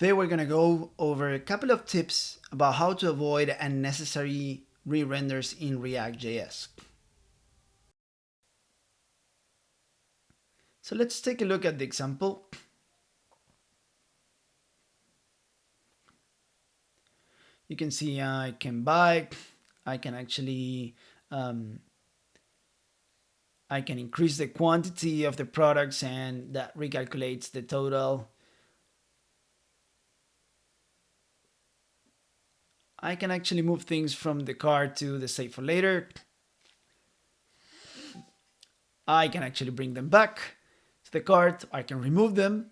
Today we're going to go over a couple of tips about how to avoid unnecessary re-renders in React.js. So let's take a look at the example. You can see I can buy, I can actually I can increase the quantity of the products and that recalculates the total. I can actually move things from the cart to the save for later. I can actually bring them back to the cart. I can remove them.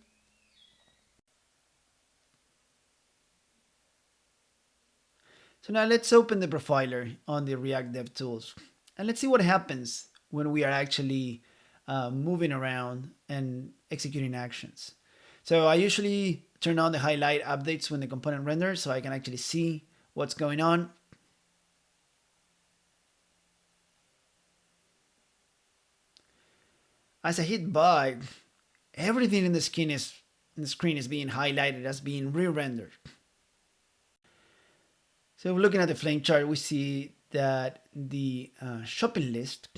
So now let's open the profiler on the React Dev Tools and let's see what happens when we are actually moving around and executing actions. So I usually turn on the highlight updates when the component renders so I can actually see what's going on. As I hit buy, everything in the screen is being highlighted as being re-rendered. So looking at the flame chart, we see that the shopping list,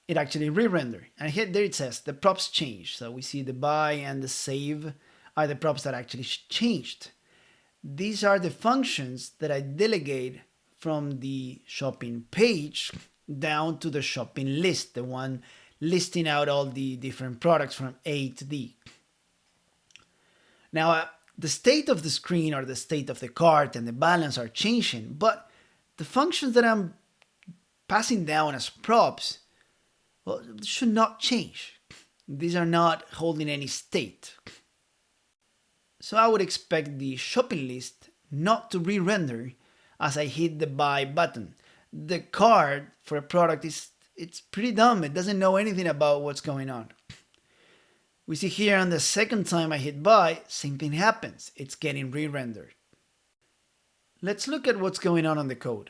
it actually re-rendered. And here there it says the props changed. So we see the buy and the save are the props that actually changed. These are the functions that I delegate from the shopping page down to the shopping list, the one listing out all the different products from A to D. Now, the state of the screen or the state of the cart and the balance are changing, but the functions that I'm passing down as props, well, should not change. These are not holding any state. So I would expect the shopping list not to re-render as I hit the buy button. The cart for a product it's pretty dumb. It doesn't know anything about what's going on. We see here on the second time I hit buy, same thing happens. It's getting re-rendered. Let's look at what's going on the code.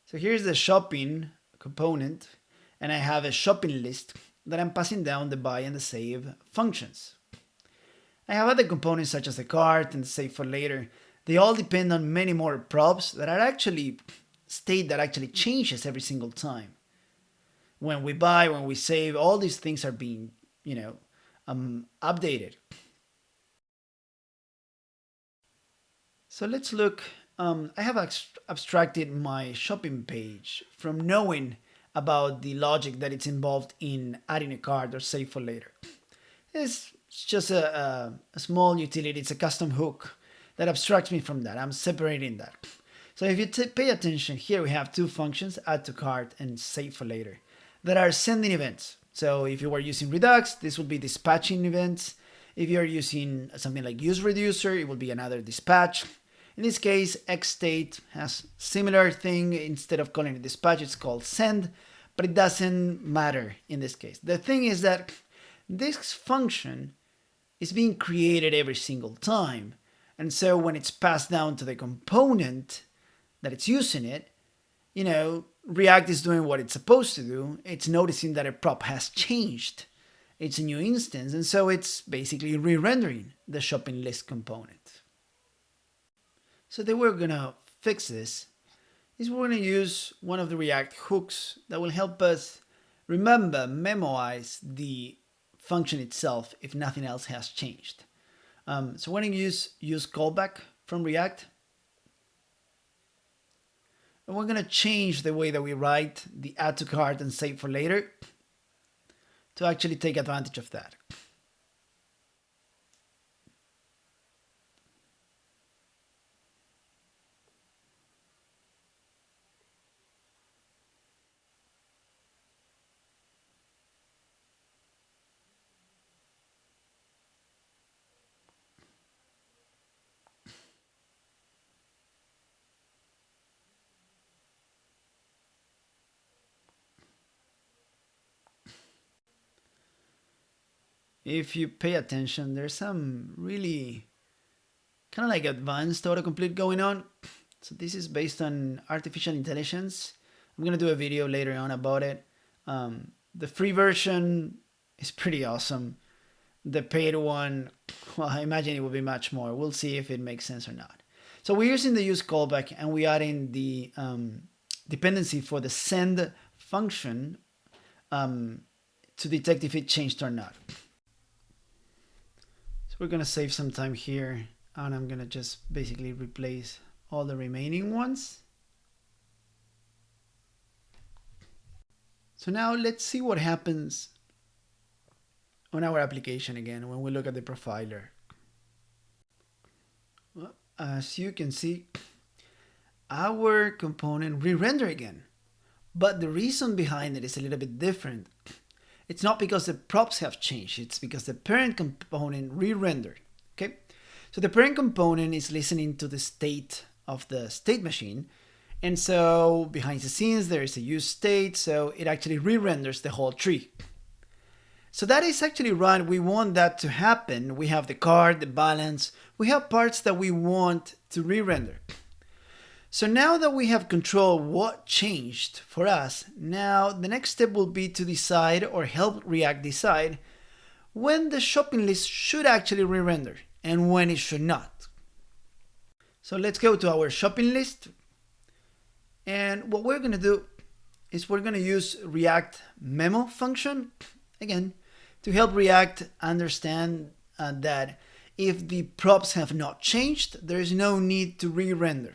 So here's the shopping component, and I have a shopping list that I'm passing down the buy and the save functions. I have other components such as the cart and the save for later. They all depend on many more props that are actually state that actually changes every single time. When we buy, when we save, all these things are being, updated. So let's look. I have abstracted my shopping page from knowing about the logic that it's involved in adding a cart or save for later. It's just a small utility. It's a custom hook that abstracts me from that. I'm separating that. So if you pay attention, here we have two functions, add to cart and save for later, that are sending events. So if you were using Redux, this would be dispatching events. If you're using something like useReducer, it will be another dispatch. In this case, xstate has similar thing. Instead of calling it dispatch, it's called send, but it doesn't matter in this case. The thing is that this function is being created every single time. And so when it's passed down to the component that it's using it, React is doing what it's supposed to do. It's noticing that a prop has changed. It's a new instance, and so it's basically re-rendering the shopping list component. So the way we're gonna fix this is we're gonna use one of the React hooks that will help us memorize the function itself if nothing else has changed. So we're gonna use useCallback from React. And we're going to change the way that we write the add to cart and save for later to actually take advantage of that. If you pay attention, there's some really kind of like advanced autocomplete going on. So this is based on artificial intelligence. I'm going to do a video later on about it. The free version is pretty awesome. The paid one, well, I imagine it will be much more. We'll see if it makes sense or not. So we're using the useCallback and we are in the dependency for the send function to detect if it changed or not. So we're gonna save some time here, and I'm gonna just basically replace all the remaining ones. So now let's see what happens on our application again when we look at the profiler. Well, as you can see, our component re-render again, but the reason behind it is a little bit different. It's not because the props have changed, it's because the parent component re-rendered. Okay, so the parent component is listening to the state of the state machine, and so behind the scenes there is a use state, so it actually re-renders the whole tree. So that is actually right. We want that to happen. We have the card, the balance, we have parts that we want to re-render. So now that we have control what changed for us, now the next step will be to decide, or help React decide, when the shopping list should actually re-render and when it should not. So let's go to our shopping list. And what we're going to do is we're going to use React.memo function, again, to help React understand that if the props have not changed, there is no need to re-render.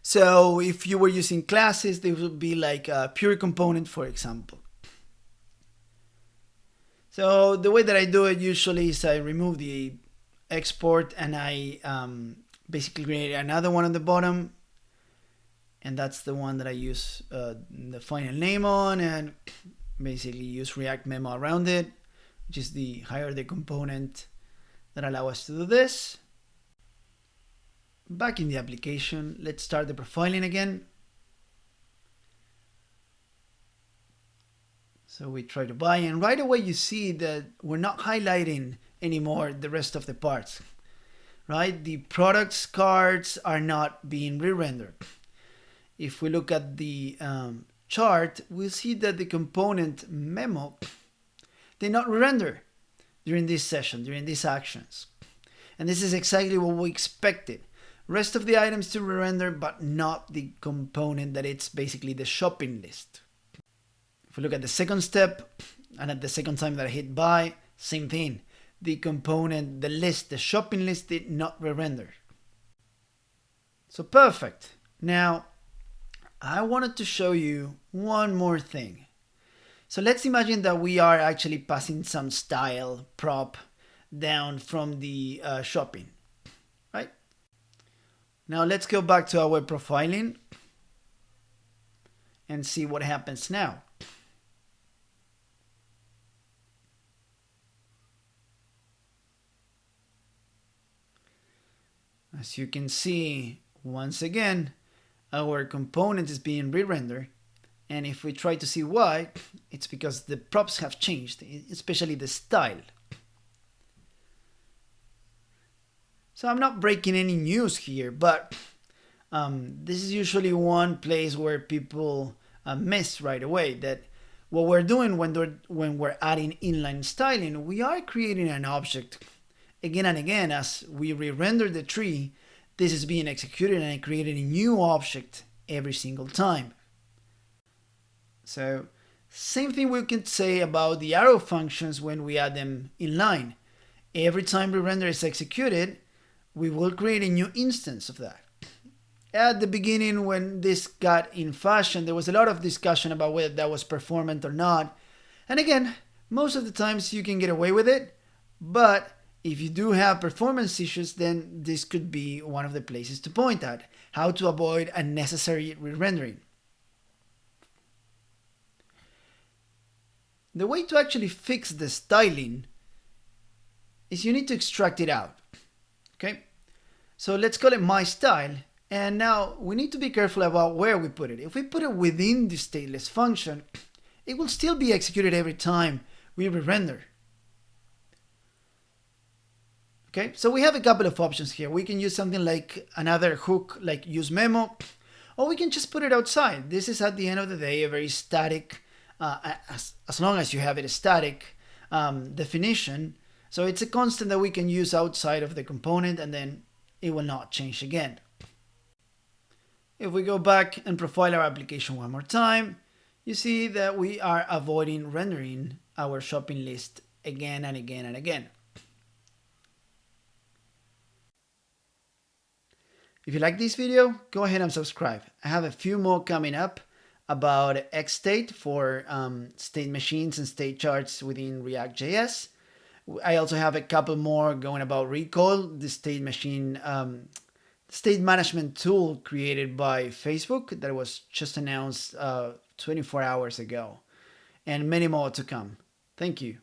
So if you were using classes, they would be like a pure component, for example. So the way that I do it usually is I remove the export and I basically create another one on the bottom. And that's the one that I use the final name on, and basically use React.memo around it, which is the higher the component that allow us to do this. Back in the application, let's start the profiling again. So we try to buy, and right away you see that we're not highlighting anymore the rest of the parts, right? The products cards are not being re-rendered. If we look at the chart, we'll see that the component memo did not re-render during this session, during these actions. And this is exactly what we expected. Rest of the items to re-render, but not the component that it's basically the shopping list. If we look at the second step, and at the second time that I hit buy, same thing. The component, the list, the shopping list did not re-render. So perfect. Now, I wanted to show you one more thing. So let's imagine that we are actually passing some style prop down from the shopping, right? Now let's go back to our profiling and see what happens now. As you can see, once again, our component is being re-rendered. And if we try to see why, it's because the props have changed, especially the style. So I'm not breaking any news here, but this is usually one place where people miss right away, that what we're doing when we're adding inline styling, we are creating an object again and again. As we re-render the tree, this is being executed and creating a new object every single time. So same thing we can say about the arrow functions when we add them inline. Every time re-render is executed, we will create a new instance of that. At the beginning, when this got in fashion, there was a lot of discussion about whether that was performant or not. And again, most of the times you can get away with it, but if you do have performance issues, then this could be one of the places to point at, how to avoid unnecessary re-rendering. The way to actually fix the styling is you need to extract it out. Okay, so let's call it my style. And now we need to be careful about where we put it. If we put it within the stateless function, it will still be executed every time we re-render. Okay, so we have a couple of options here. We can use something like another hook like useMemo, or we can just put it outside. This is at the end of the day a very static, as long as you have it a static definition. So it's a constant that we can use outside of the component, and then it will not change again. If we go back and profile our application one more time, you see that we are avoiding rendering our shopping list again and again and again. If you like this video, go ahead and subscribe. I have a few more coming up about XState for state machines and state charts within React.js. I also have a couple more going about Recall, the state machine state management tool created by Facebook that was just announced 24 hours ago, and many more to come. Thank you.